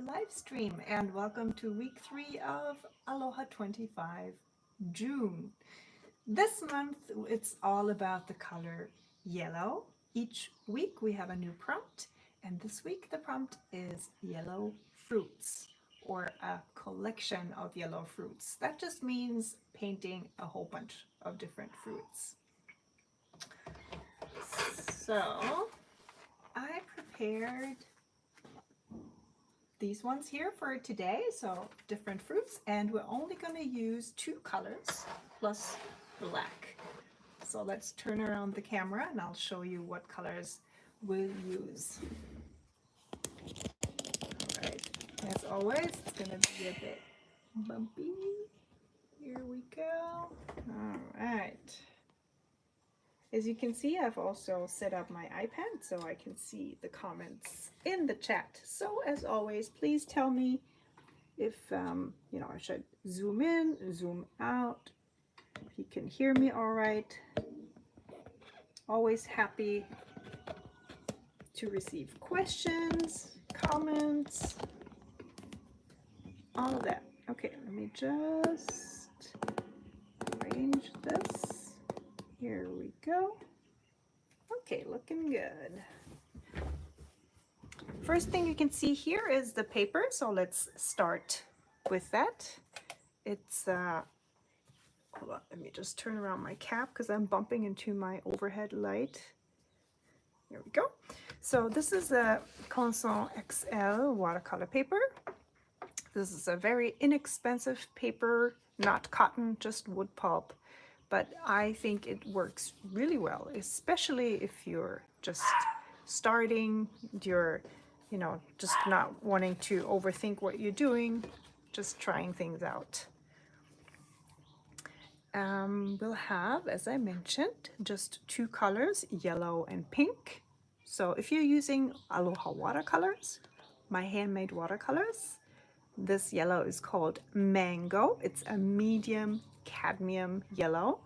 live stream, and welcome to week 3 of Aloha 25 June. This month it's all about the color yellow. Each week we have a new prompt, and this week the prompt is yellow fruits, or a collection of yellow fruits. That just means painting a whole bunch of different fruits. So I prepared these ones here for today, so different fruits, and we're only going to use 2 colors plus black. So let's turn around the camera and I'll show you what colors we'll use. Alright, as always, it's going to be a bit bumpy. Here we go. Alright. As you can see, I've also set up my iPad so I can see the comments in the chat. So as always, please tell me if I should zoom in, zoom out, if you can hear me all right. Always happy to receive questions, comments, all of that. Okay, let me just arrange this. Here we go. Okay, looking good. First thing you can see here is the paper, so let's start with that. It's hold on, let me just turn around my cap because I'm bumping into my overhead light. There we go. So this is a Canson XL watercolor paper. This is a very inexpensive paper, not cotton, just wood pulp. But I think it works really well, especially if you're just starting, you're, just not wanting to overthink what you're doing, just trying things out. We'll have, as I mentioned, just 2 colors, yellow and pink. So if you're using Aloha watercolors, my handmade watercolors, this yellow is called Mango. It's a medium cadmium yellow.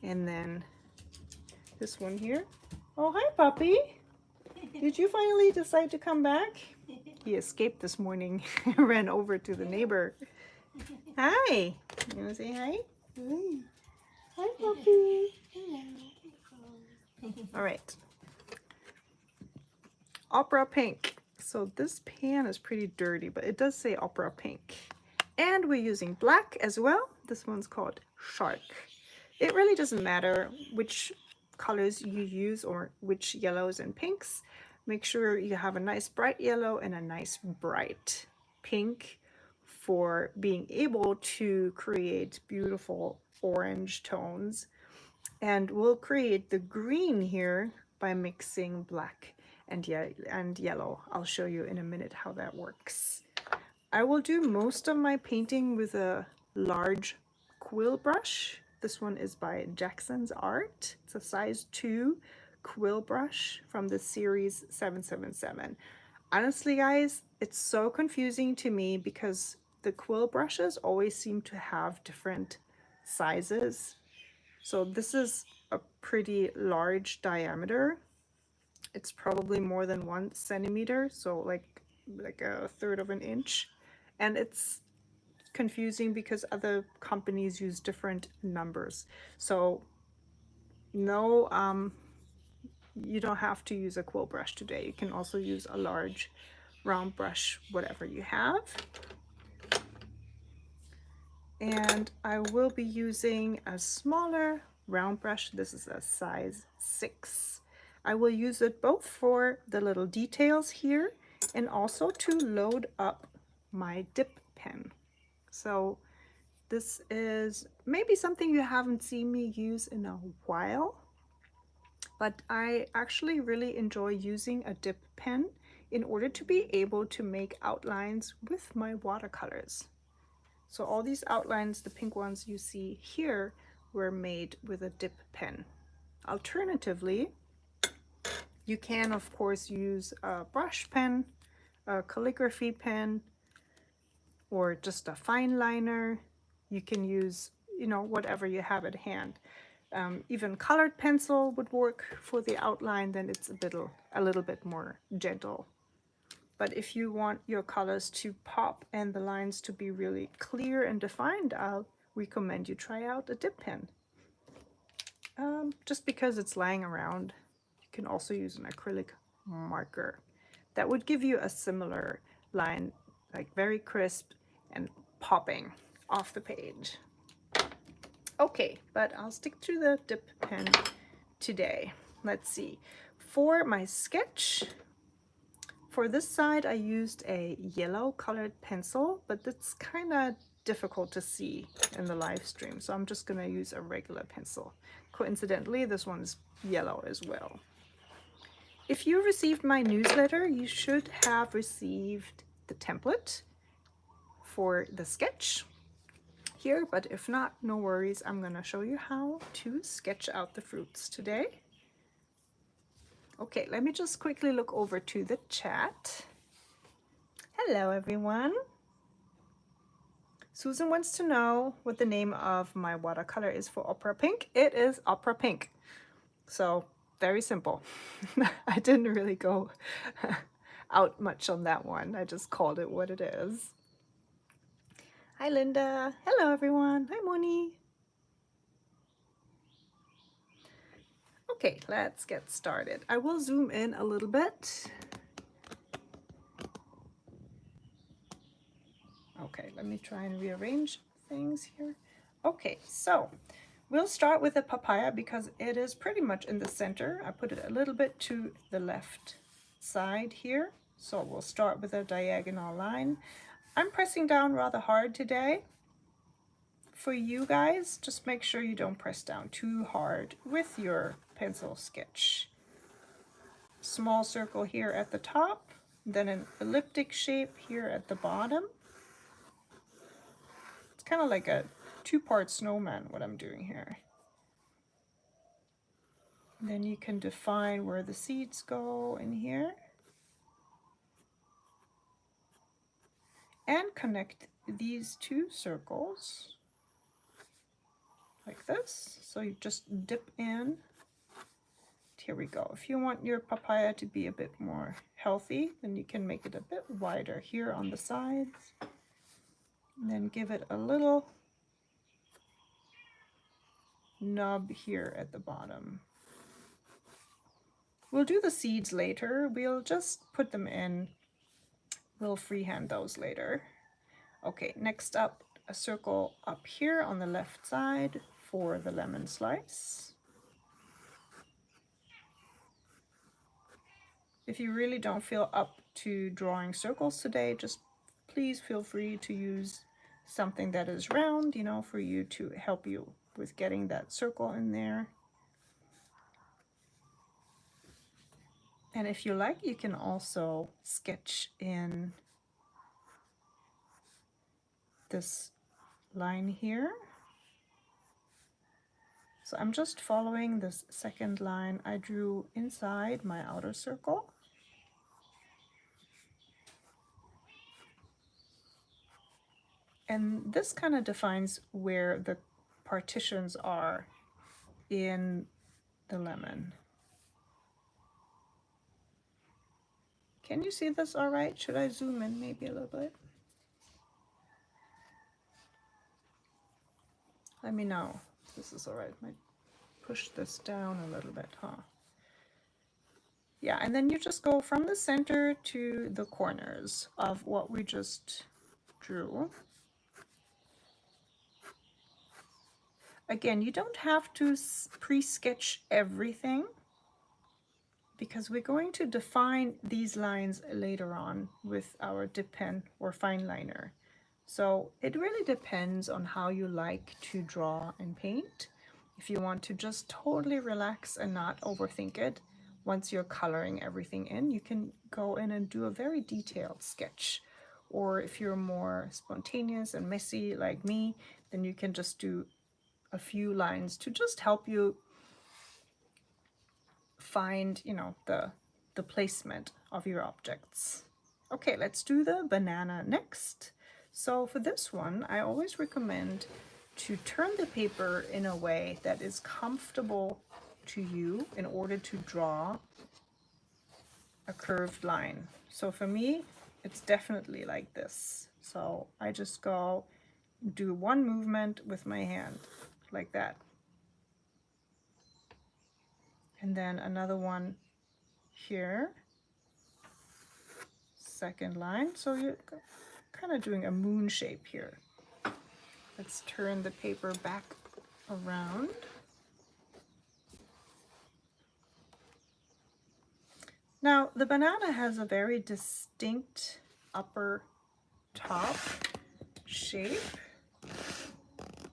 And then this one here. Oh, hi, puppy. Did you finally decide to come back? He escaped this morning and ran over to the neighbor. Hi. You want to say hi? Hi, puppy. All right. Opera pink. So this pan is pretty dirty, but it does say opera pink. And we're using black as well. This one's called Shark. It really doesn't matter which colors you use or which yellows and pinks. Make sure you have a nice bright yellow and a nice bright pink for being able to create beautiful orange tones. And we'll create the green here by mixing black and yellow. I'll show you in a minute how that works. I will do most of my painting with a large quill brush. This one is by Jackson's Art. It's a size 2 quill brush from the series 777. Honestly, guys, it's so confusing to me because the quill brushes always seem to have different sizes. So this is a pretty large diameter. It's probably more than 1 centimeter, so like a third of an inch. And it's confusing because other companies use different numbers. So no, you don't have to use a quill brush today. You can also use a large round brush, whatever you have. And I will be using a smaller round brush. This is a size 6. I will use it both for the little details here and also to load up my dip pen. So this is maybe something you haven't seen me use in a while, but I actually really enjoy using a dip pen in order to be able to make outlines with my watercolors. So all these outlines, the pink ones you see here, were made with a dip pen. Alternatively, you can of course use a brush pen, a calligraphy pen, or just a fineliner. You can use, whatever you have at hand. Even colored pencil would work for the outline, then it's a little bit more gentle. But if you want your colors to pop and the lines to be really clear and defined, I'll recommend you try out a dip pen. Just because it's lying around, you can also use an acrylic marker. That would give you a similar line, like very crisp and popping off the page. Okay, but I'll stick to the dip pen today. Let's see. For my sketch, for this side, I used a yellow colored pencil, but it's kind of difficult to see in the live stream, so I'm just gonna use a regular pencil. Coincidentally, this one's yellow as well. If you received my newsletter, you should have received the template for the sketch here, but if not, no worries. I'm gonna show you how to sketch out the fruits today. Okay, let me just quickly look over to the chat. Hello, everyone. Susan wants to know what the name of my watercolor is for Opera Pink. It is Opera Pink. So, very simple. I didn't really go out much on that one. I just called it what it is. Hi, Linda. Hello, everyone. Hi, Moni. Okay, let's get started. I will zoom in a little bit. Okay, let me try and rearrange things here. Okay, so we'll start with the papaya because it is pretty much in the center. I put it a little bit to the left side here. So we'll start with a diagonal line. I'm pressing down rather hard today. For you guys, just make sure you don't press down too hard with your pencil sketch. Small circle here at the top, then an elliptic shape here at the bottom. It's kind of like a two-part snowman, what I'm doing here. Then you can define where the seeds go in here. And connect these two circles like this. So you just dip in. Here we go. If you want your papaya to be a bit more healthy, then you can make it a bit wider here on the sides. And then give it a little nub here at the bottom. We'll do the seeds later. We'll just put them in. We'll freehand those later. Okay, next up, a circle up here on the left side for the lemon slice. If you really don't feel up to drawing circles today, just please feel free to use something that is round, you know, for you to help you with getting that circle in there. And if you like, you can also sketch in this line here. So I'm just following this second line I drew inside my outer circle. And this kind of defines where the partitions are in the lemon. Can you see this all right? Should I zoom in maybe a little bit? Let me know if this is all right. Might push this down a little bit, huh? Yeah, and then you just go from the center to the corners of what we just drew. Again, you don't have to pre-sketch everything because we're going to define these lines later on with our dip pen or fineliner. So it really depends on how you like to draw and paint. If you want to just totally relax and not overthink it, once you're coloring everything in, you can go in and do a very detailed sketch. Or if you're more spontaneous and messy like me, then you can just do a few lines to just help you find, you know, the placement of your objects. Okay, let's do the banana next. So for this one, I always recommend to turn the paper in a way that is comfortable to you in order to draw a curved line. So for me, it's definitely like this. So I just go do one movement with my hand like that. And then another one here. Second line. So you're kind of doing a moon shape here. Let's turn the paper back around. Now the banana has a very distinct upper top shape.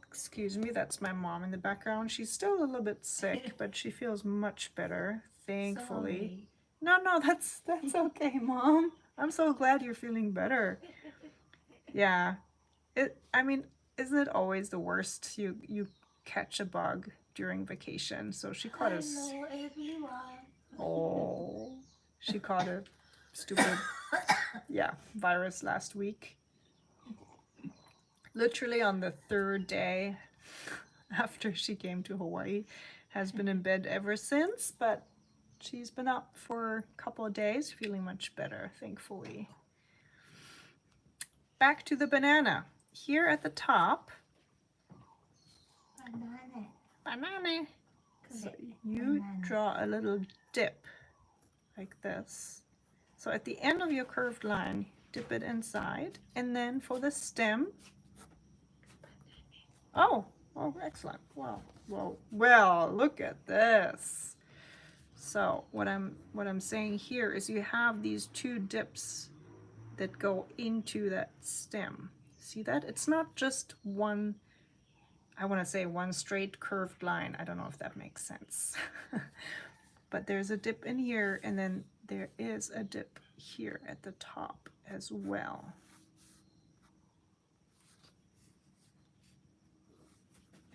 Excuse me, that's my mom in the background. She's still a little bit sick, but she feels much better, thankfully. Sorry. No, that's okay, Mom. I'm so glad you're feeling better. Yeah. I mean, isn't it always the worst? You catch a bug during vacation. So she caught a Hello, everyone. Oh, she caught a stupid virus last week. Literally on the third day after she came to Hawaii, has been in bed ever since, but she's been up for a couple of days, feeling much better, thankfully. Back to the banana. Here at the top, banana. So you draw a little dip like this. So at the end of your curved line, dip it inside, and then for the stem, oh, excellent. Well, look at this. So what I'm saying here is you have these two dips that go into that stem. See that? It's not just one, I want to say one straight curved line. I don't know if that makes sense. But there's a dip in here, and then there is a dip here at the top as well.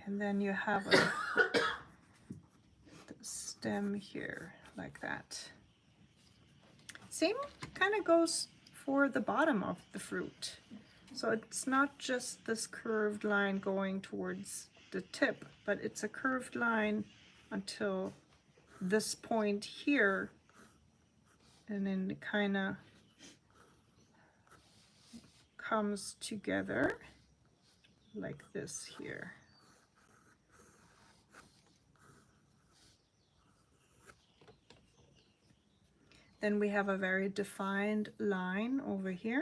And then you have the stem here like that. Same kind of goes for the bottom of the fruit. So it's not just this curved line going towards the tip, but it's a curved line until this point here, and then it kind of comes together like this here. Then we have a very defined line over here.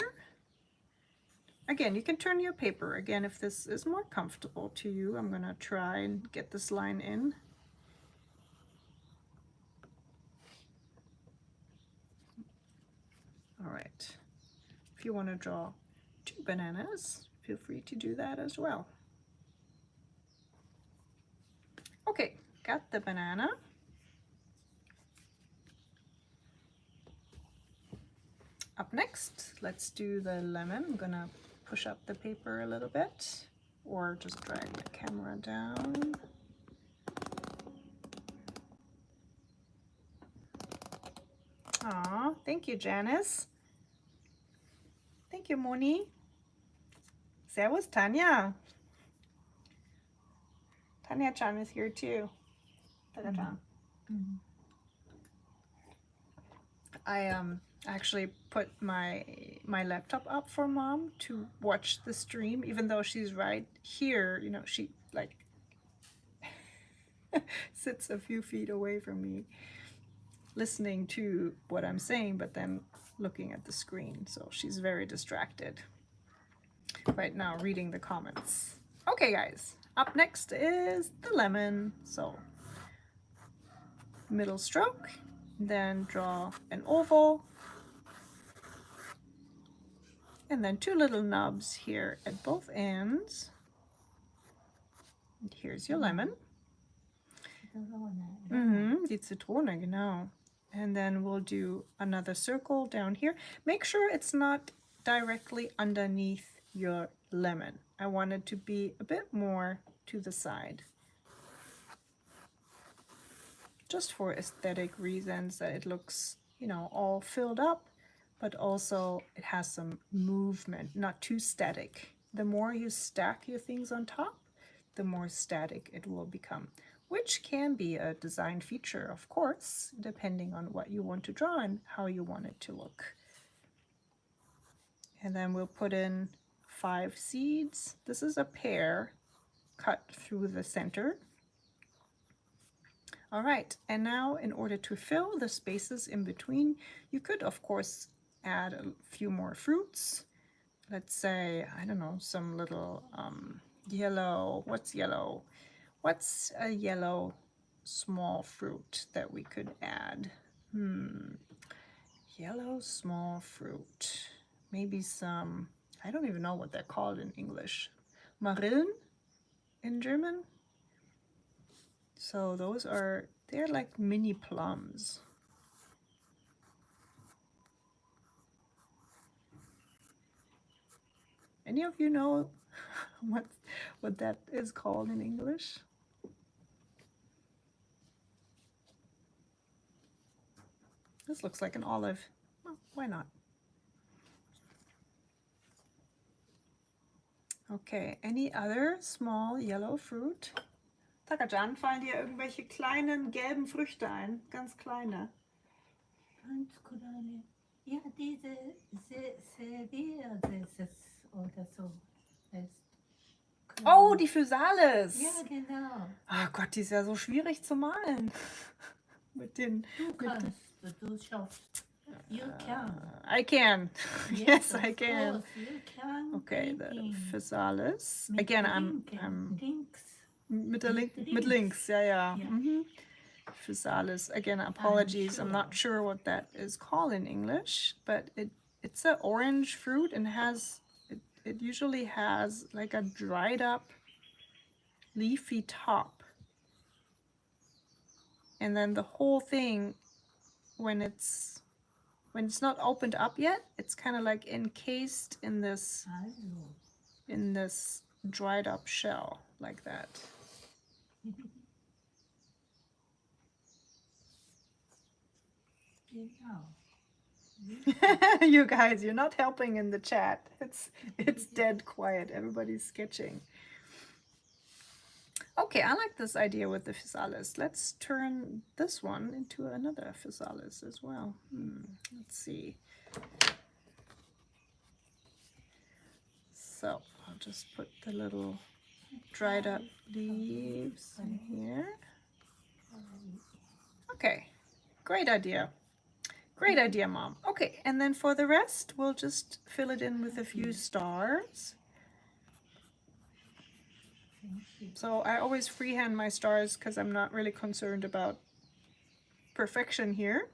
Again, you can turn your paper. Again, if this is more comfortable to you, I'm going to try and get this line in. All right. If you want to draw two bananas, feel free to do that as well. Okay, got the banana. Up next, let's do the lemon. I'm gonna push up the paper a little bit, or just drag the camera down. Aw, thank you, Janice. Thank you, Moni. Servus, Tanya. Tanya-chan is here too. Tanya-chan. I actually put my laptop up for Mom to watch the stream, even though she's right here. You know, she like sits a few feet away from me, listening to what I'm saying, but then looking at the screen. So she's very distracted right now, reading the comments. Okay, guys, up next is the lemon. So middle stroke, then draw an oval, and then two little nubs here at both ends. And here's your lemon. Die Zitrone, genau. And then we'll do another circle down here. Make sure it's not directly underneath your lemon. I want it to be a bit more to the side. Just for aesthetic reasons, that it looks, you know, all filled up, but also it has some movement, not too static. The more you stack your things on top, the more static it will become, which can be a design feature, of course, depending on what you want to draw and how you want it to look. And then we'll put in 5 seeds. This is a pear cut through the center. All right, and now in order to fill the spaces in between, you could of course add a few more fruits. Let's say, I don't know, some little yellow, what's yellow? What's a yellow small fruit that we could add? Yellow small fruit. Maybe some, I don't even know what they're called in English. Marillen in German. So those are, they're like mini plums. Any of you know what that is called in English? This looks like an olive. Well, why not? Okay, any other small yellow fruit? Takajan, fallen dir irgendwelche kleinen gelben Früchte ein? Ganz kleine. Ganz kleine. Ja, diese Severises oder so. Oh, die Physalis. Ja, genau. Oh Gott, die ist ja so schwierig zu malen. Mit den. Du kannst, du schaffst. You can. I can. Yes, I can. Course, you can. Okay, the painting. Physalis. Mit Again, links. I'm Links. mit der Mit mit links. Ja, ja. Ja. Physalis. Again, apologies. I'm not sure what that is called in English, but it's an orange fruit and it usually has like a dried up leafy top. And then the whole thing, when it's not opened up yet, it's kind of like encased in this dried up shell like that. You guys, you're not helping in the chat. It's dead quiet. Everybody's sketching. Okay, I like this idea with the physalis. Let's turn this one into another physalis as well. Let's see. So I'll just put the little dried up leaves in here. Okay, great idea. Great idea, Mom. Okay, and then for the rest, we'll just fill it in with a few stars. So I always freehand my stars because I'm not really concerned about perfection here.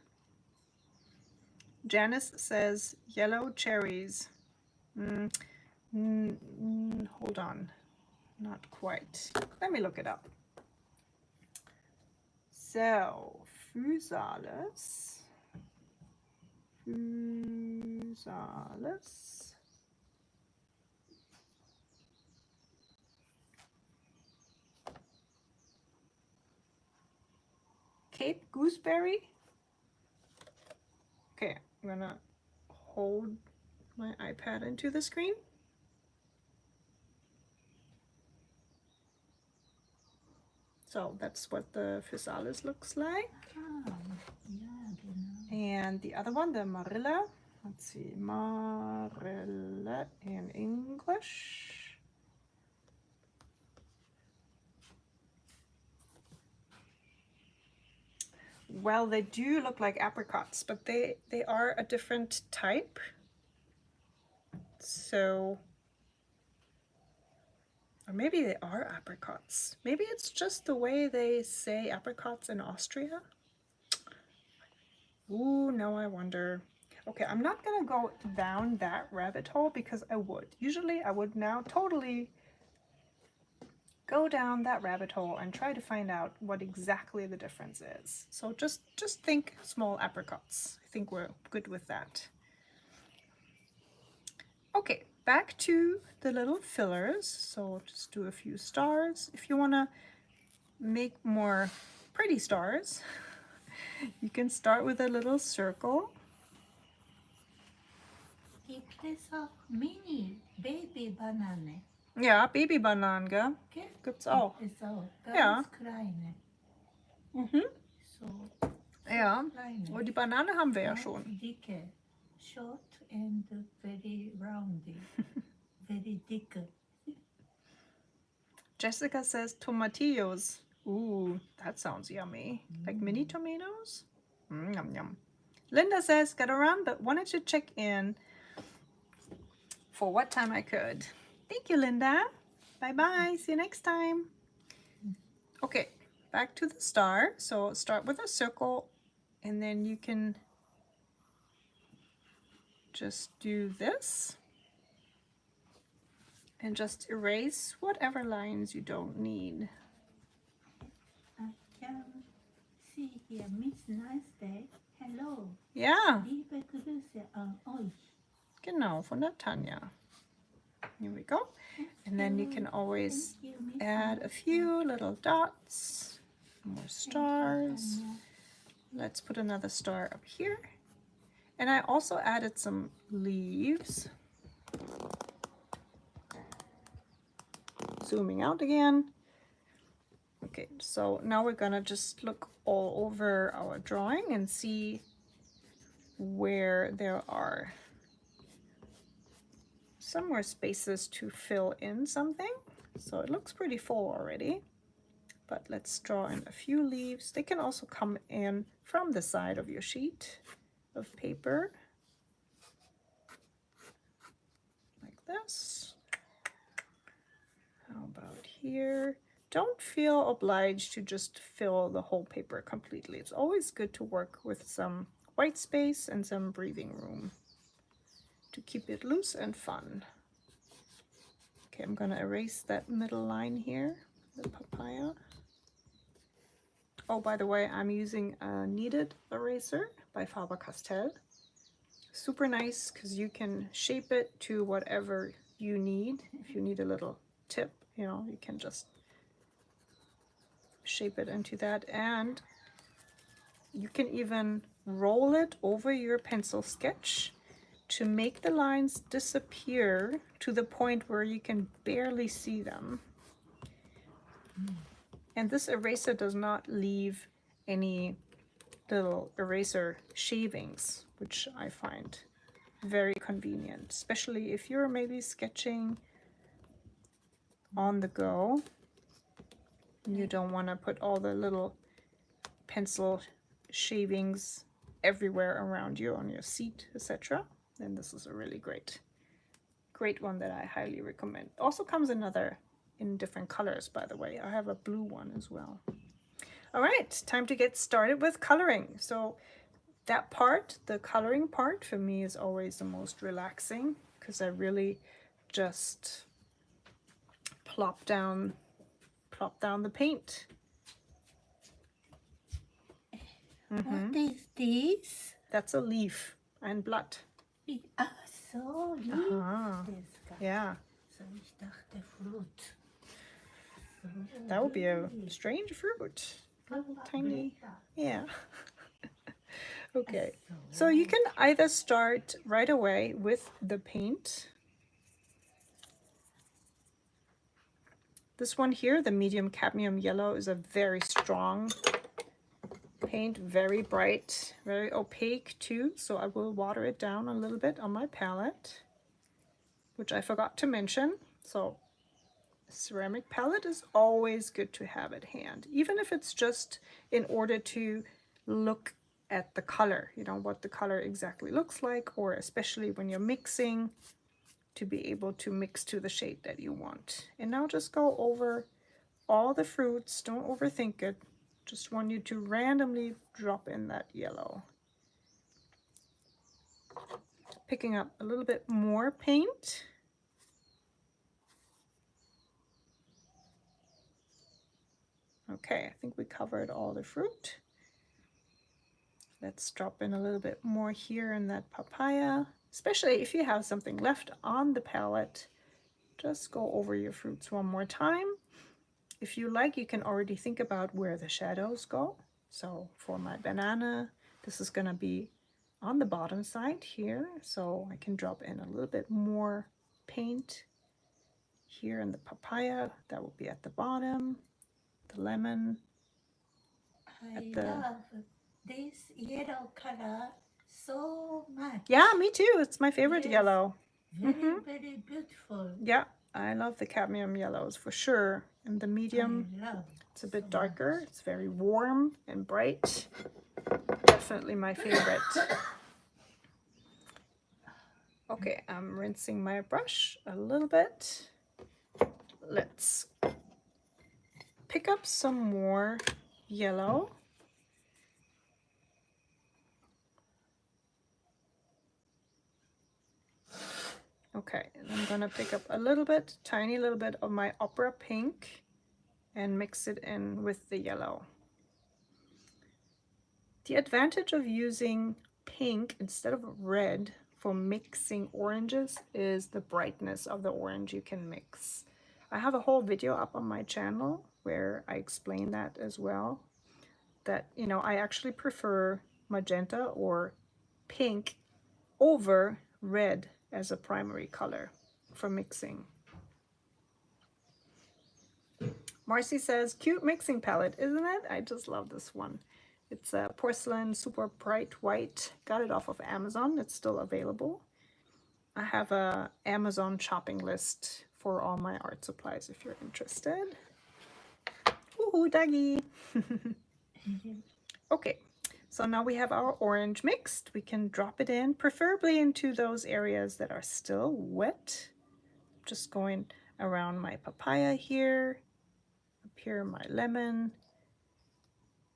Janice says yellow cherries. Hold on, not quite. Let me look it up. So, physalis. Physalis. Cape gooseberry. Okay, I'm gonna hold my iPad into the screen. So that's what the physalis looks like. And the other one, the marilla. Let's see, marilla in English. Well, they do look like apricots, but they are a different type. So, or maybe they are apricots. Maybe it's just the way they say apricots in Austria. Ooh, now I wonder. Okay, I'm not gonna go down that rabbit hole because I would. Usually I would now totally go down that rabbit hole and try to find out what exactly the difference is. So just think small apricots. I think we're good with that. Okay, back to the little fillers. So just do a few stars. If you want to make more pretty stars, you can start with a little circle. Gibt es auch mini Babybananen? Ja, Babybananen, gell? Okay. Gibt's auch. Ist auch ganz Ja. kleine. Mhm. So Ja, kleine. und die Banane haben wir ja Ganz schon. dicke. short and very roundy, very thick. Jessica says tomatillos. Ooh, that sounds yummy. Like mini tomatoes? Yum yum. Linda says, got to run, but wanted to check in for what time I could. Thank you, Linda. Bye-bye. See you next time. Okay, back to the star. So start with a circle, and then you can just do this. And just erase whatever lines you don't need. I can see here, Miss Nice Day. Hello. Ja, Liebe Grüße an euch. genau, von der Tanja. Here we go. And then you can always Thank you, Miss add a Nice few little dots, more Day. stars. Thank you, Let's put another star up here. And I also added some leaves. Zooming out again. Okay, so now we're gonna just look all over our drawing and see where there are some more spaces to fill in something. So it looks pretty full already, but let's draw in a few leaves. They can also come in from the side of your sheet of paper, like this. How about here? Don't feel obliged to just fill the whole paper completely. It's always good to work with some white space and some breathing room to keep it loose and fun. Okay, I'm gonna erase that middle line here, the papaya. Oh, by the way, I'm using a kneaded eraser by Faber-Castell. Super nice because you can shape it to whatever you need. If you need a little tip, you know, you can just shape it into that, and you can even roll it over your pencil sketch to make the lines disappear to the point where you can barely see them. And this eraser does not leave any little eraser shavings, which I find very convenient, especially if you're maybe sketching on the go. You don't want to put all the little pencil shavings everywhere around you on your seat, etc. Then this is a really great one that I highly recommend. Also comes in different colors, by the way. I have a blue one as well. All right, time to get started with coloring. So that part, the coloring part, for me is always the most relaxing because I really just plop down the paint. What is this? That's a leaf and blood. So lieb Aha.ですか. Yeah, So ich dachte Fruit. So that would be a lieb. strange fruit. Little Papa tiny, Beta. yeah. Okay, So so you can either start right away with the paint. This one here, the medium cadmium yellow, is a very strong paint, very bright, very opaque too, so I will water it down a little bit on my palette, which I forgot to mention. So a ceramic palette is always good to have at hand, even if it's just in order to look at the color, you know, what the color exactly looks like, or especially when you're mixing, to be able to mix to the shade that you want. And now just go over all the fruits, don't overthink it. Just want you to randomly drop in that yellow. Picking up a little bit more paint. Okay, I think we covered all the fruit. Let's drop in a little bit more here in that papaya. Especially if you have something left on the palette, just go over your fruits one more time. If you like, you can already think about where the shadows go. So for my banana, this is gonna be on the bottom side here. So I can drop in a little bit more paint here in the papaya. That will be at the bottom. The lemon. I love this yellow color so much. Yeah, me too. It's my favorite Yes. yellow. Very, very beautiful. Yeah, I love the cadmium yellows for sure. And the medium, I love it's a bit so darker. much. It's very warm and bright. Definitely my favorite. Okay, I'm rinsing my brush a little bit. Let's pick up some more yellow. Okay, and I'm gonna pick up a little bit, tiny little bit of my opera pink and mix it in with the yellow. The advantage of using pink instead of red for mixing oranges is the brightness of the orange you can mix. I have a whole video up on my channel where I explain that as well. That, you know, I actually prefer magenta or pink over red as a primary color for mixing. Marcy says, cute mixing palette, isn't it? I just love this one. It's a porcelain, super bright white. Got it off of Amazon. It's still available. I have a Amazon shopping list for all my art supplies if you're interested. Woohoo, doggy! Okay, so now we have our orange mixed. We can drop it in, preferably into those areas that are still wet. Just going around my papaya here, up here my lemon,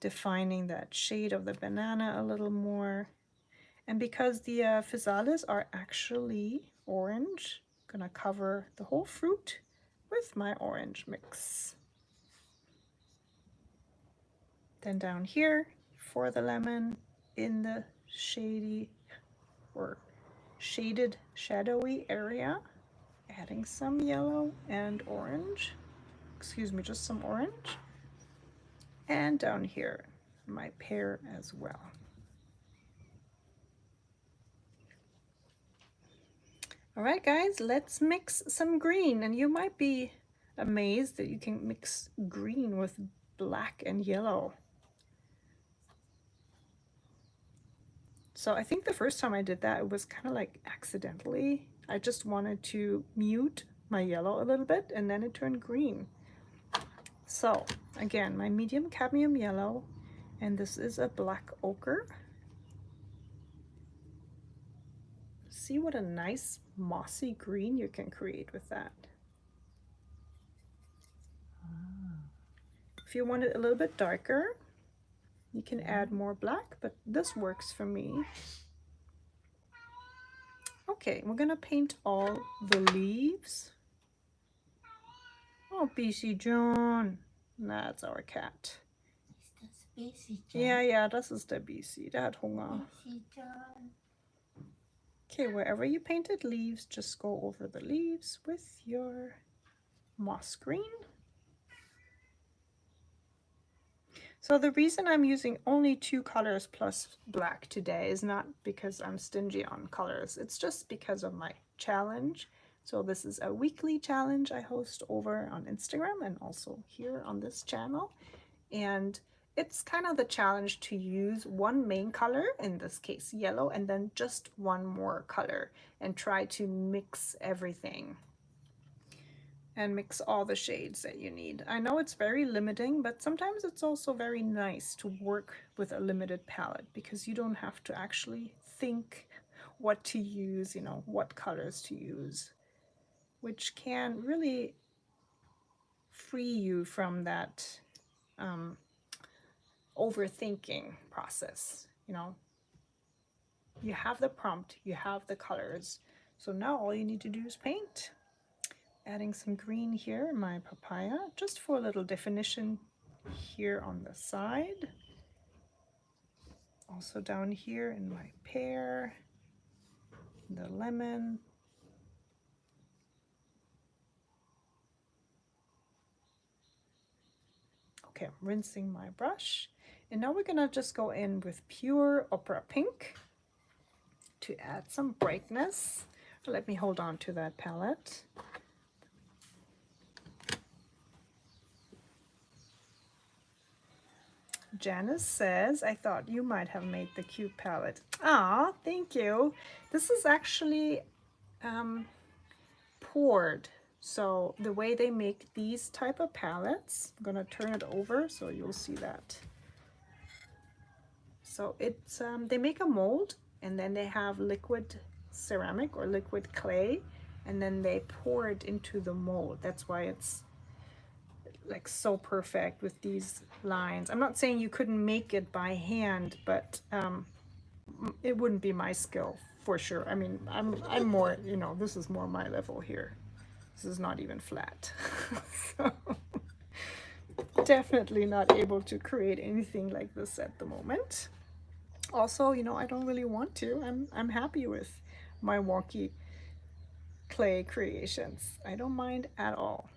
defining that shade of the banana a little more. And because the physales are actually orange, I'm gonna cover the whole fruit with my orange mix. Then down here for the lemon in the shady or shaded shadowy area, adding some yellow and orange, excuse me, just some orange. And down here, my pear as well. All right, guys, let's mix some green. And you might be amazed that you can mix green with black and yellow. So I think the first time I did that, it was kind of like accidentally. I just wanted to mute my yellow a little bit and then it turned green. So again, my medium cadmium yellow, and this is a black ochre. See what a nice mossy green you can create with that. If you want it a little bit darker, you can add more black, but this works for me. Okay, we're gonna paint all the leaves. Oh, BC John. That's our cat. Ja, das ist der BC. Der hat Hunger. Okay, wherever you painted leaves, just go over the leaves with your moss green. So the reason I'm using only 2 colors plus black today is not because I'm stingy on colors. It's just because of my challenge. So this is a weekly challenge I host over on Instagram and also here on this channel. And it's kind of the challenge to use one main color, in this case yellow, and then just one more color and try to mix everything and mix all the shades that you need. I know it's very limiting, but sometimes it's also very nice to work with a limited palette because you don't have to actually think what to use, you know, what colors to use, which can really free you from that overthinking process. You know, you have the prompt, you have the colors, so now all you need to do is paint. Adding some green here in my papaya, just for a little definition here on the side. Also down here in my pear, the lemon. Okay, I'm rinsing my brush. And now we're gonna just go in with pure opera pink to add some brightness. Let me hold on to that palette. Janice says, I thought you might have made the cute palette. Ah, thank you. This is actually poured. So the way they make these type of palettes, I'm gonna turn it over so you'll see that. So it's they make a mold and then they have liquid ceramic or liquid clay and then they pour it into the mold. That's why it's like so perfect with these lines. I'm not saying you couldn't make it by hand, but it wouldn't be my skill for sure. I mean, I'm more, you know, this is more my level here. This is not even flat. So definitely not able to create anything like this at the moment. Also, you know, I don't really want to. I'm happy with my wonky clay creations. I don't mind at all.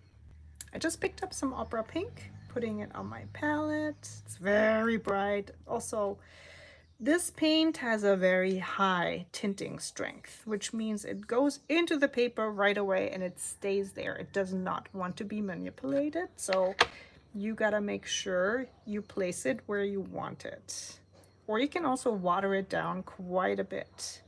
I just picked up some opera pink, putting it on my palette. It's very bright. Also, this paint has a very high tinting strength, which means it goes into the paper right away and it stays there. It does not want to be manipulated. So you gotta make sure you place it where you want it. Or you can also water it down quite a bit.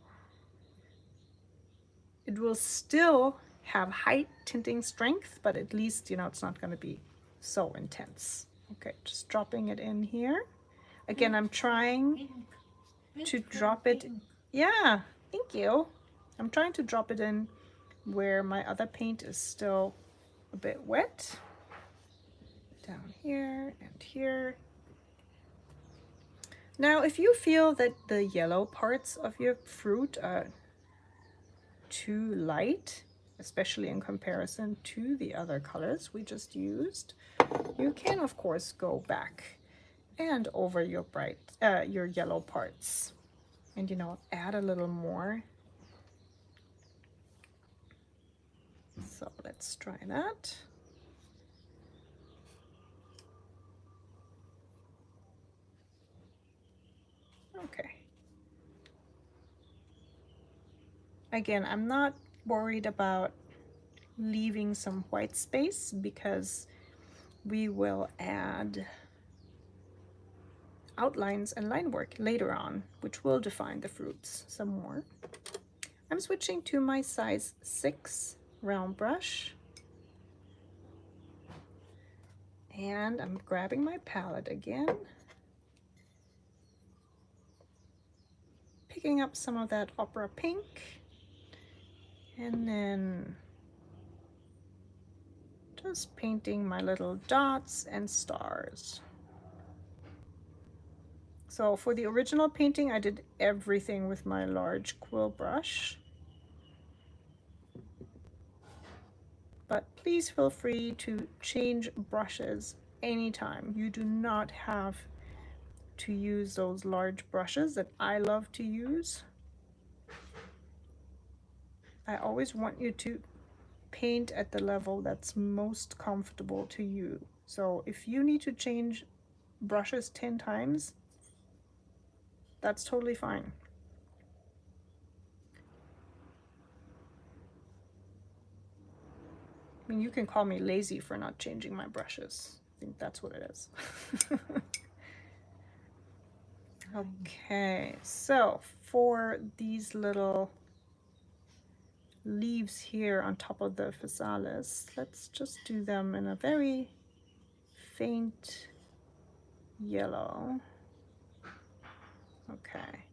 It will still have high tinting strength, but at least, you know, it's not going to be so intense. Okay, just dropping it in here. Again, I'm trying to drop it. Yeah, thank you. I'm trying to drop it in where my other paint is still a bit wet. Down here and here. Now, if you feel that the yellow parts of your fruit are too light, especially in comparison to the other colors we just used, you can of course go back and over your your yellow parts and, you know, add a little more. So let's try that. Okay. Again, I'm not worried about leaving some white space because we will add outlines and line work later on, which will define the fruits some more. I'm switching to my size 6 round brush. And I'm grabbing my palette again. Picking up some of that opera pink. And then just painting my little dots and stars. So for the original painting, I did everything with my large quill brush. But please feel free to change brushes anytime. You do not have to use those large brushes that I love to use. I always want you to paint at the level that's most comfortable to you. So if you need to change brushes 10 times, that's totally fine. I mean, you can call me lazy for not changing my brushes. I think that's what it is. Okay, so for these little leaves here on top of the physalis, let's just do them in a very faint yellow. Okay,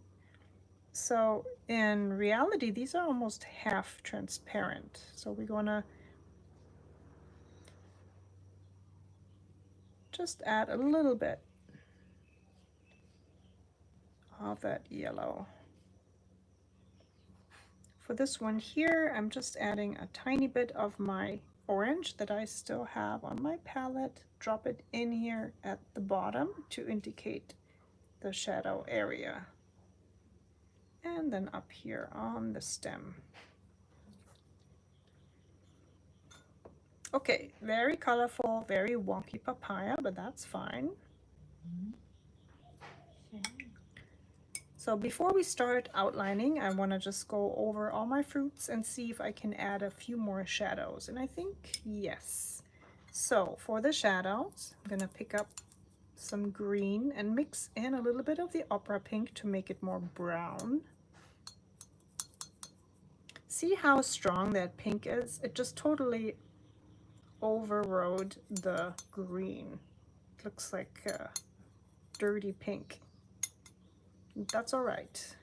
so in reality these are almost half transparent, so we're gonna just add a little bit of that yellow. For this one here, I'm just adding a tiny bit of my orange that I still have on my palette. Drop it in here at the bottom to indicate the shadow area. And then up here on the stem. Okay, very colorful, very wonky papaya, but that's fine. So before we start outlining, I want to just go over all my fruits and see if I can add a few more shadows. And I think yes. So for the shadows, I'm going to pick up some green and mix in a little bit of the opera pink to make it more brown. See how strong that pink is? It just totally overrode the green. It looks like a dirty pink. That's all right.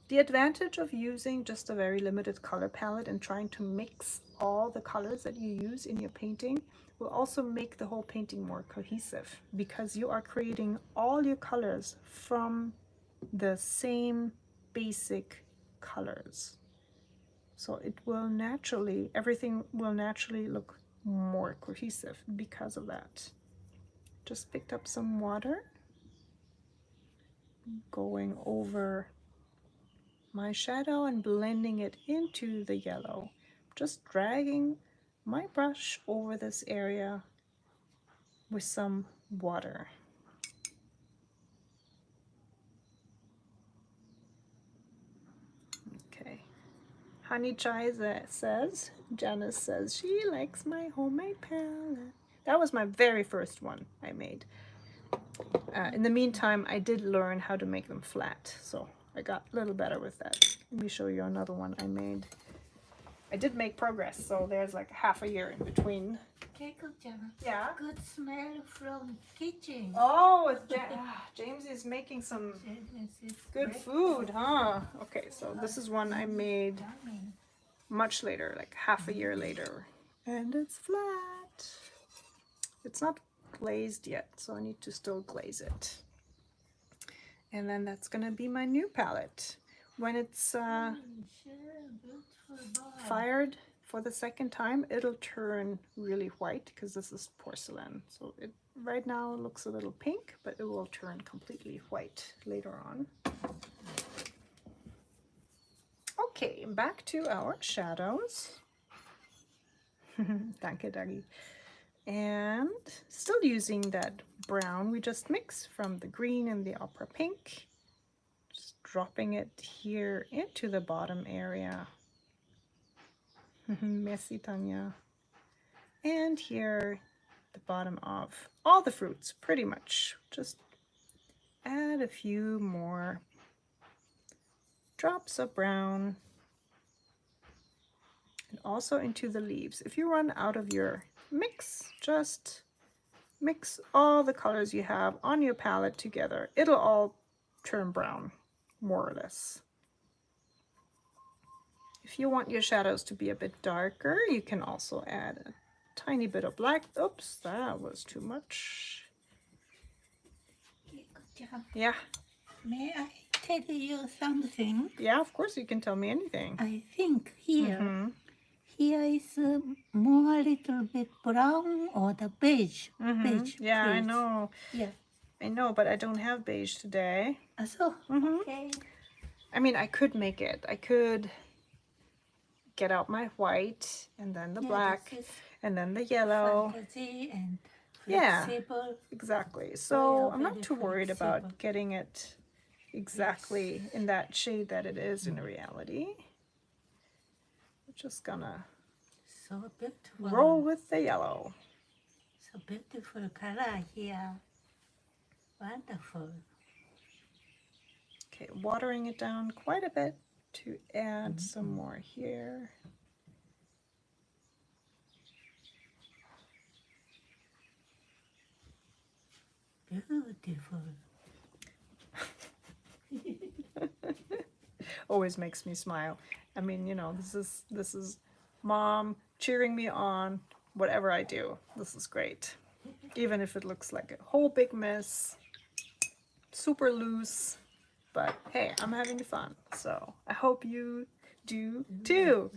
The advantage of using just a very limited color palette and trying to mix all the colors that you use in your painting will also make the whole painting more cohesive, because you are creating all your colors from the same basic colors. So it will naturally, everything will naturally look more cohesive because of that. Just picked up some water, going over my shadow and blending it into the yellow. Just dragging my brush over this area with some water. Okay. Honey Chai says, Janice says she likes my homemade palette. That was my very first one I made. In the meantime, I did learn how to make them flat, so I got a little better with that. Let me show you another one I made. I did make progress, so there's like half a year in between. Keiko-chan. Yeah? Good smell from kitchen. Oh, James is making some good food, huh? Okay, so this is one I made much later, like half a year later. And it's flat. It's not glazed yet, so I need to still glaze it. And then that's gonna be my new palette. When it's fired for the second time, it'll turn really white because this is porcelain. So it right now looks a little pink, but it will turn completely white later on. Okay, back to our shadows. Danke, Dagi. And still using that brown we just mixed from the green and the opera pink. Just dropping it here into the bottom area. Merci, Tanya. And here, the bottom of all the fruits, pretty much. Just add a few more drops of brown. And also into the leaves. If you run out of your mix, just mix all the colors you have on your palette together. It'll all turn brown, more or less. If you want your shadows to be a bit darker, you can also add a tiny bit of black. Oops, that was too much. Yeah. May I tell you something? Yeah, of course you can tell me anything. I think here, here is more a little bit brown or the beige. Beige. Yeah, I please. know. Yeah. I know, but I don't have beige today. So, okay. I mean, I could make it. I could get out my white and then the black and then the yellow. Fantasy and Yeah, flexible. exactly. So I'm not very too worried flexible. about getting it exactly in that shade that it is in reality. We're just gonna So beautiful. roll with the yellow. So beautiful color here. Wonderful. Okay, watering it down quite a bit to add some more here. Beautiful. Always makes me smile. I mean, you know, this is mom cheering me on whatever I do. This is great. Even if it looks like a whole big mess, super loose, but hey, I'm having fun. So I hope you do too.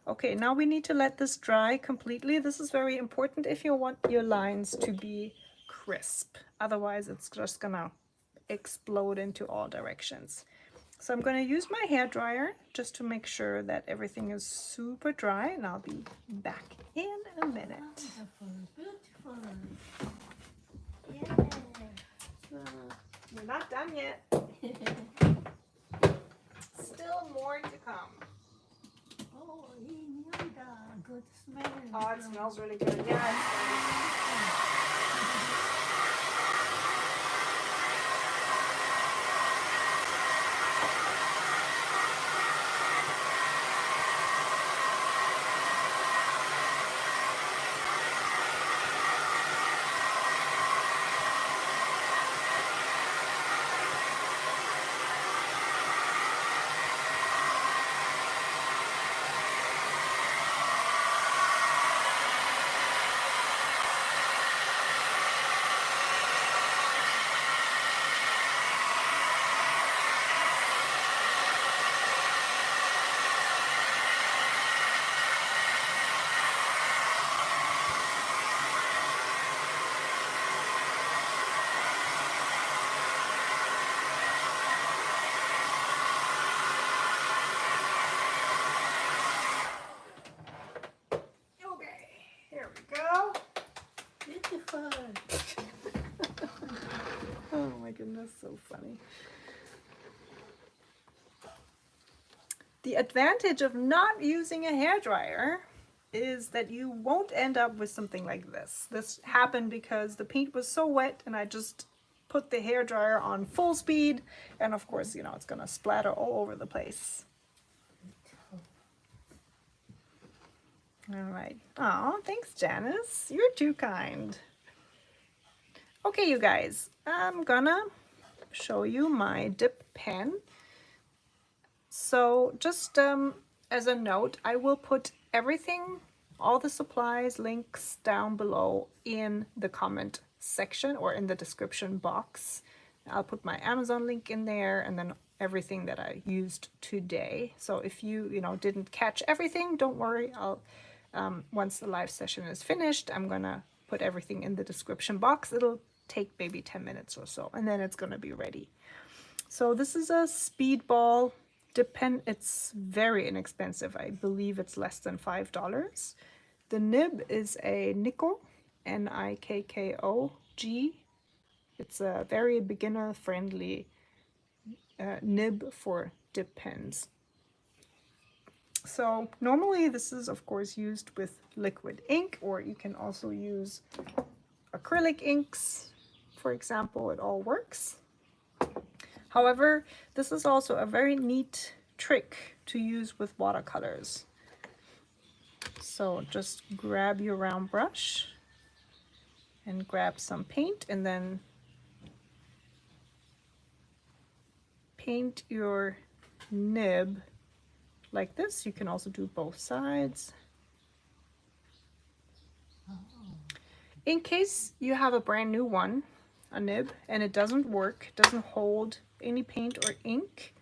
Okay, now we need to let this dry completely. This is very important if you want your lines to be crisp. Otherwise, it's just gonna explode into all directions. So I'm going to use my hair dryer just to make sure that everything is super dry, and I'll be back in a minute. Beautiful. We're not done yet. Still more to come. Oh, good smell. Oh, it smells really good. Yeah, Oh my goodness, so funny. The advantage of not using a hairdryer is that you won't end up with something like this. This happened because the paint was so wet and I just put the hairdryer on full speed, and of course, you know, it's gonna splatter all over the place. All right. Oh, thanks, Janice. You're too kind. Okay, you guys, I'm gonna show you my dip pen. So just as a note, I will put everything, all the supplies, links down below in the comment section or in the description box. I'll put my Amazon link in there and then everything that I used today. So if you didn't catch everything, don't worry. I'll once the live session is finished, I'm gonna put everything in the description box. It'll take maybe 10 minutes or so, and then it's gonna be ready. So this is a Speedball dip pen. It's very inexpensive. I believe it's less than $5. The nib is a Nikko, Nikko G. It's a very beginner friendly nib for dip pens. So normally this is of course used with liquid ink, or you can also use acrylic inks, for example. It all works. However, this is also a very neat trick to use with watercolors. So just grab your round brush and grab some paint and then paint your nib like this. You can also do both sides. In case you have a brand new one, a nib, and it doesn't work, doesn't hold any paint or ink,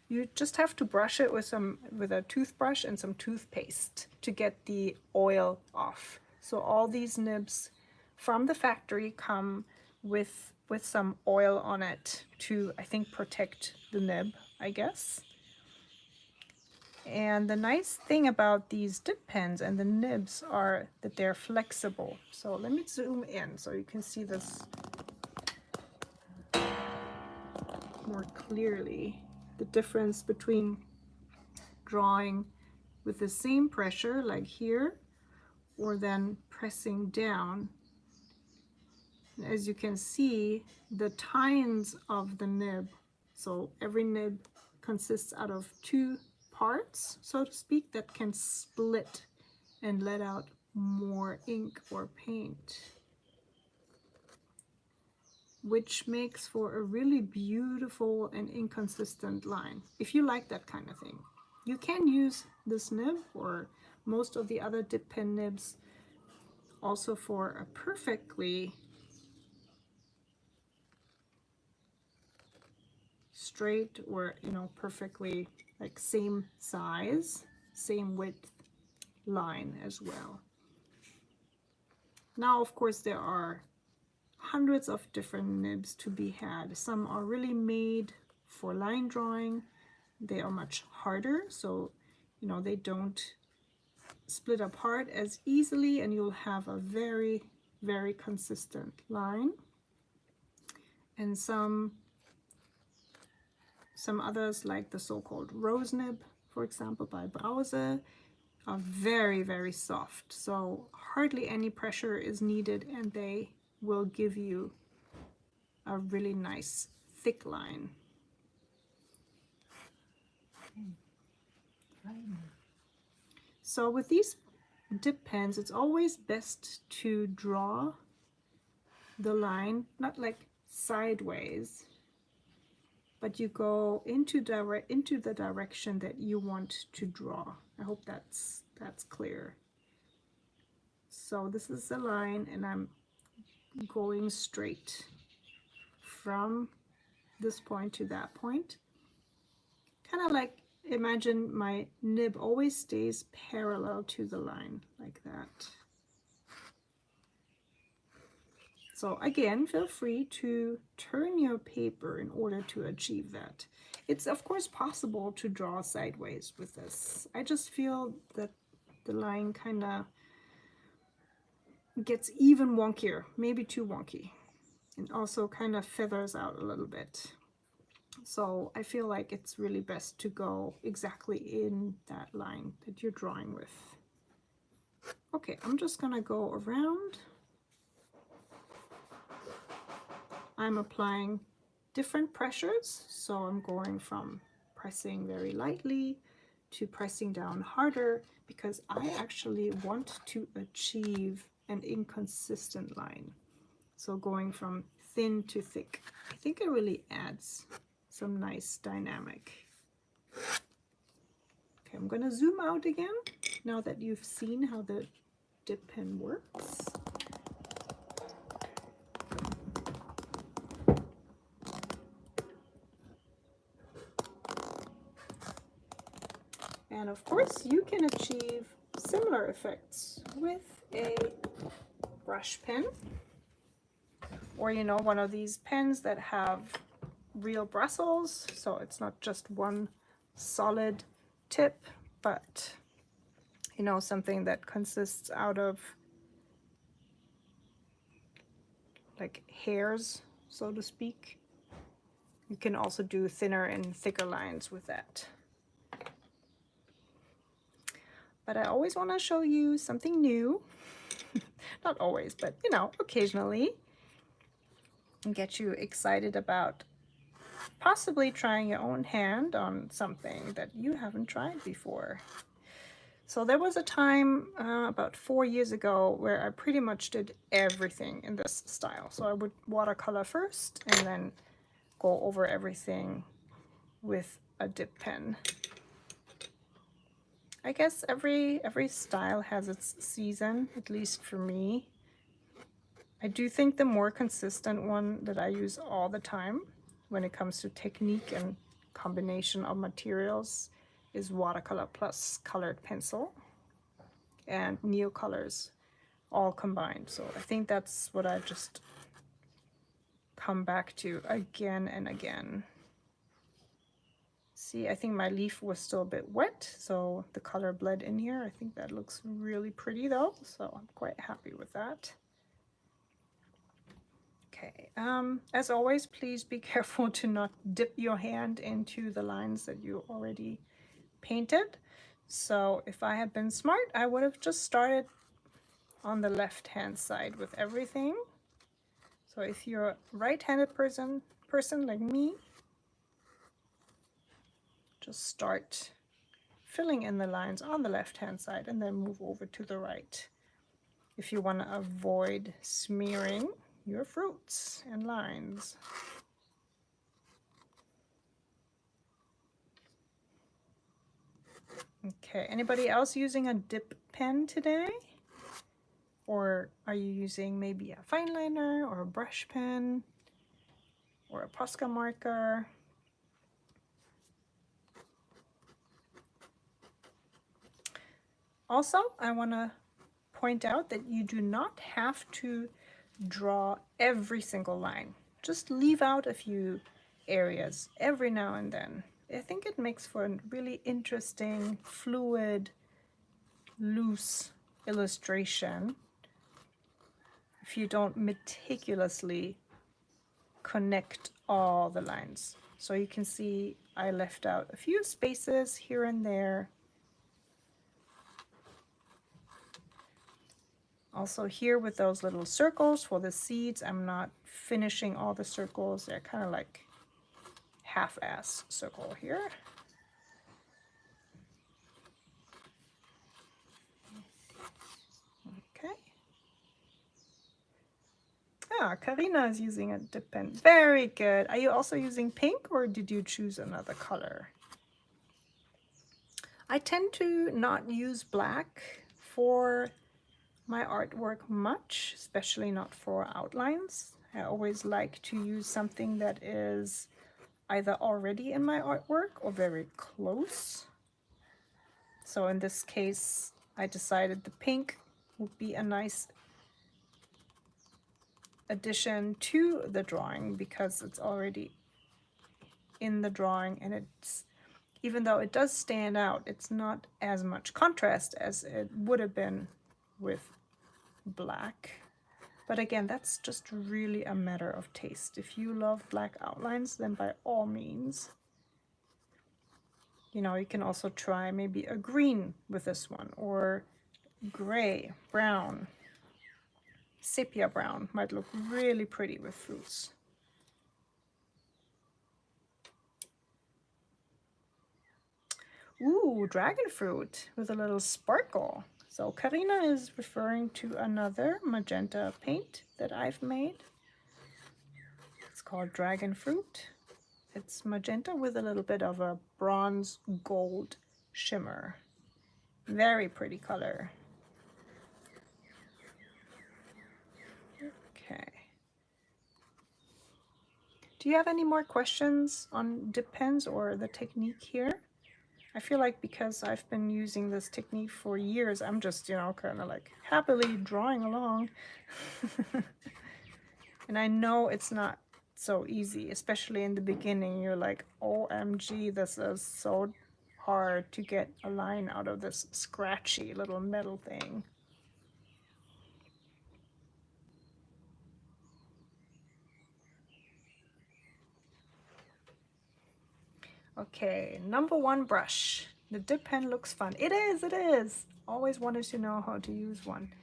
you just have to brush it with a toothbrush and some toothpaste to get the oil off. So all these nibs from the factory come with some oil on it to, I think, protect the nib, I guess. And the nice thing about these dip pens and the nibs are that they're flexible. So let me zoom in so you can see this more clearly. The difference between drawing with the same pressure, like here, or then pressing down. And as you can see, the tines of the nib, so every nib consists out of two parts, so to speak, that can split and let out more ink or paint, which makes for a really beautiful and inconsistent line. If you like that kind of thing, you can use this nib or most of the other dip pen nibs also for a perfectly straight or perfectly like same size, same width line as well. Now of course there are hundreds of different nibs to be had. Some are really made for line drawing. They are much harder, so they don't split apart as easily, and you'll have a very, very consistent line. And some others, like the so-called rose nib, for example, by Brause, are very, very soft. So hardly any pressure is needed, and they will give you a really nice thick line. So with these dip pens, it's always best to draw the line, not like sideways, but you go into the direction that you want to draw. I hope that's clear. So this is the line, and I'm going straight from this point to that point. Kind of like, imagine my nib always stays parallel to the line, like that. So again, feel free to turn your paper in order to achieve that. It's of course possible to draw sideways with this. I just feel that the line kind of gets even wonkier, maybe too wonky, and also kind of feathers out a little bit. So I feel like it's really best to go exactly in that line that you're drawing with. Okay, I'm just gonna go around. I'm applying different pressures, so I'm going from pressing very lightly to pressing down harder, because I actually want to achieve an inconsistent line. So going from thin to thick, I think it really adds some nice dynamic. Okay, I'm going to zoom out again now that you've seen how the dip pen works. And of course, you can achieve similar effects with a brush pen, or one of these pens that have real bristles, so it's not just one solid tip, but something that consists out of like hairs, so to speak. You can also do thinner and thicker lines with that. But I always want to show you something new. Not always, but occasionally, and get you excited about possibly trying your own hand on something that you haven't tried before. So there was a time about 4 years ago where I pretty much did everything in this style. So I would watercolor first and then go over everything with a dip pen. I guess every style has its season, at least for me. I do think the more consistent one that I use all the time when it comes to technique and combination of materials is watercolor plus colored pencil and neocolors all combined. So I think that's what I just come back to again and again. See, I think my leaf was still a bit wet, so the color bled in here. I think that looks really pretty though, so I'm quite happy with that. Okay, as always, please be careful to not dip your hand into the lines that you already painted. So if I had been smart, I would have just started on the left-hand side with everything. So if you're a right-handed person like me, just start filling in the lines on the left-hand side and then move over to the right if you want to avoid smearing your fruits and lines. Okay, anybody else using a dip pen today? Or are you using maybe a fineliner or a brush pen or a Posca marker? Also, I want to point out that you do not have to draw every single line. Just leave out a few areas every now and then. I think it makes for a really interesting, fluid, loose illustration if you don't meticulously connect all the lines. So you can see I left out a few spaces here and there. Also here with those little circles for the seeds, I'm not finishing all the circles. They're kind of like half-ass circle here. Okay. Ah, Karina is using a dip pen. Very good. Are you also using pink, or did you choose another color? I tend to not use black for my artwork much, especially not for outlines. I always like to use something that is either already in my artwork or very close. So in this case, I decided the pink would be a nice addition to the drawing because it's already in the drawing, and it's, even though it does stand out, it's not as much contrast as it would have been with black. But again, that's just really a matter of taste. If you love black outlines, then by all means, you know, you can also try maybe a green with this one, or gray, brown, sepia brown might look really pretty with fruits. Ooh, dragon fruit with a little sparkle. So Karina is referring to another magenta paint that I've made. It's called dragon fruit. It's magenta with a little bit of a bronze gold shimmer. Very pretty color. Okay. Do you have any more questions on dip pens or the technique here? I feel like because I've been using this technique for years, I'm just, you know, kind of like happily drawing along. And I know it's not so easy, especially in the beginning. You're like, OMG, this is so hard to get a line out of this scratchy little metal thing. Okay, number one brush. The dip pen looks fun. It is, it is. Always wanted to know how to use one.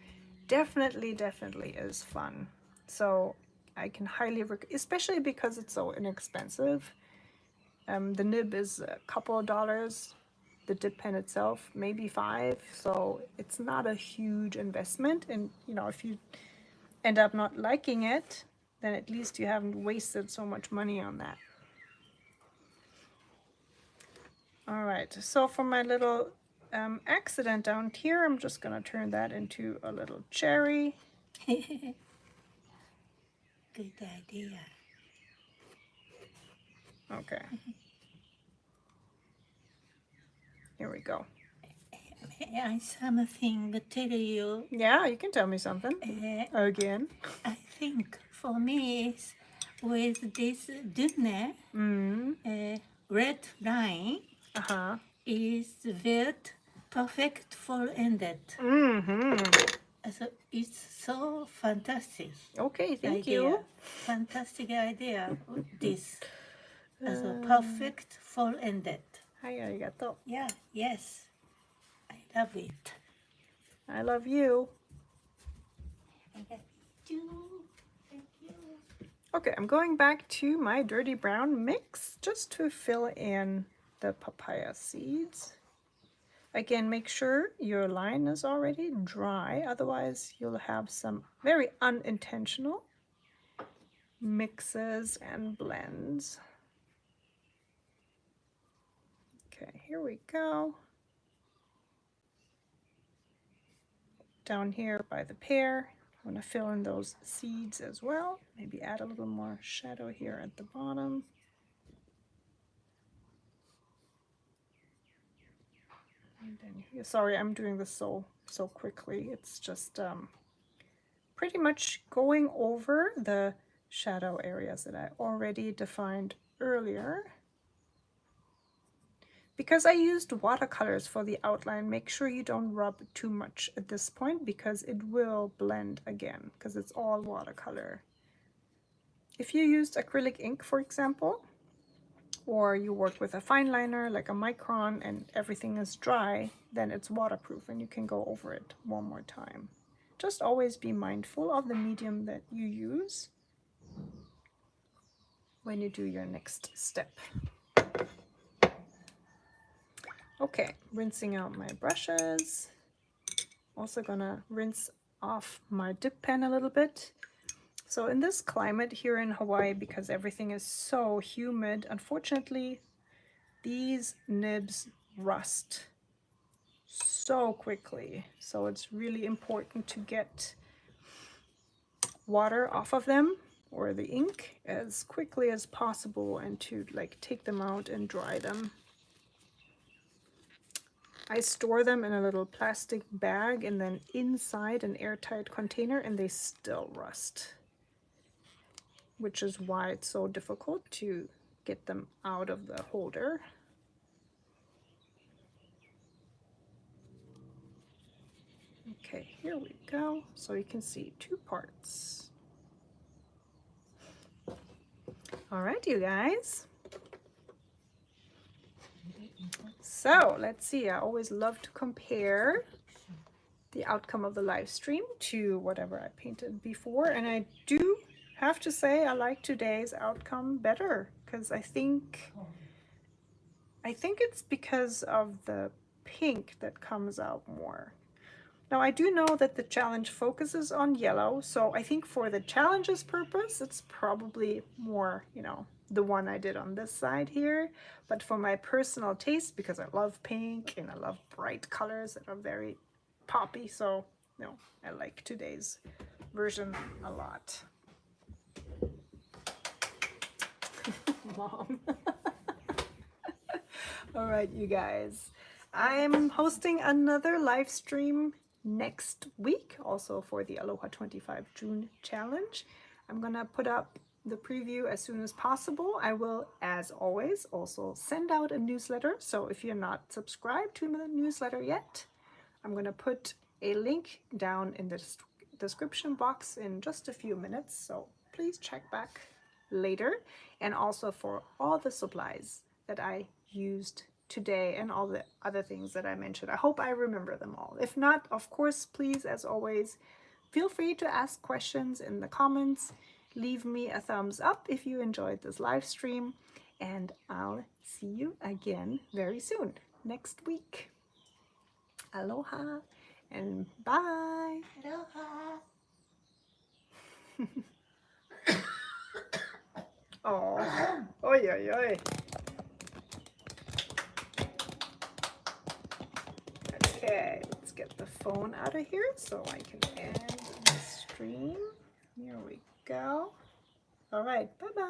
Definitely, definitely is fun. So I can highly recommend, especially because it's so inexpensive. The nib is a couple of dollars. The dip pen itself, maybe $5. So it's not a huge investment. And, you know, if you end up not liking it, then at least you haven't wasted so much money on that. All right, so for my little accident down here, I'm just gonna turn that into a little cherry. Good idea. Okay. Here we go. May I something tell you? Yeah, you can tell me something. Again. I think for me, with this dune, red line is very perfect for ended. So it's so fantastic. Okay, thank idea. you. Fantastic idea. This as a perfect for ended. Hi, arigato. Yeah, yes. I love it. I love you. I love you. Thank you. Okay, I'm going back to my dirty brown mix just to fill in the papaya seeds. Again, make sure your line is already dry, otherwise you'll have some very unintentional mixes and blends. Okay, here we go. Down here by the pear, I'm going to fill in those seeds as well. Maybe add a little more shadow here at the bottom. And then here, sorry, I'm doing this so quickly. It's just pretty much going over the shadow areas that I already defined earlier. Because I used watercolors for the outline, make sure you don't rub too much at this point because it will blend again because it's all watercolor. If you used acrylic ink, for example, or you work with a fineliner like a micron and everything is dry, then it's waterproof and you can go over it one more time. Just always be mindful of the medium that you use when you do your next step. Okay, rinsing out my brushes. Also gonna rinse off my dip pen a little bit. So in this climate here in Hawaii, because everything is so humid, unfortunately, these nibs rust so quickly. So it's really important to get water off of them or the ink as quickly as possible and to like take them out and dry them. I store them in a little plastic bag and then inside an airtight container and they still rust, which is why it's so difficult to get them out of the holder. Okay, here we go. So you can see 2 parts. All right, you guys. So let's see, I always love to compare the outcome of the live stream to whatever I painted before, and I do have to say I like today's outcome better, because I think it's because of the pink that comes out more. Now I do know that the challenge focuses on yellow, so I think for the challenge's purpose it's probably more, you know, the one I did on this side here. But for my personal taste, because I love pink and I love bright colors that are very poppy, so no, I like today's version a lot. Mom. All right, you guys, I'm hosting another live stream next week, also for the Aloha 25 June challenge. I'm gonna put up the preview as soon as possible. I will, as always, also send out a newsletter, so if you're not subscribed to the newsletter yet, I'm gonna put a link down in the description box in just a few minutes, so please check back later. And also for all the supplies that I used today and all the other things that I mentioned. I hope I remember them all. If not, of course, please, as always, feel free to ask questions in the comments. Leave me a thumbs up if you enjoyed this live stream, and I'll see you again very soon, next week. Aloha and bye. Aloha. Oh, oi, oi, oi. Okay, let's get the phone out of here so I can end the stream. Here we go. All right, bye-bye.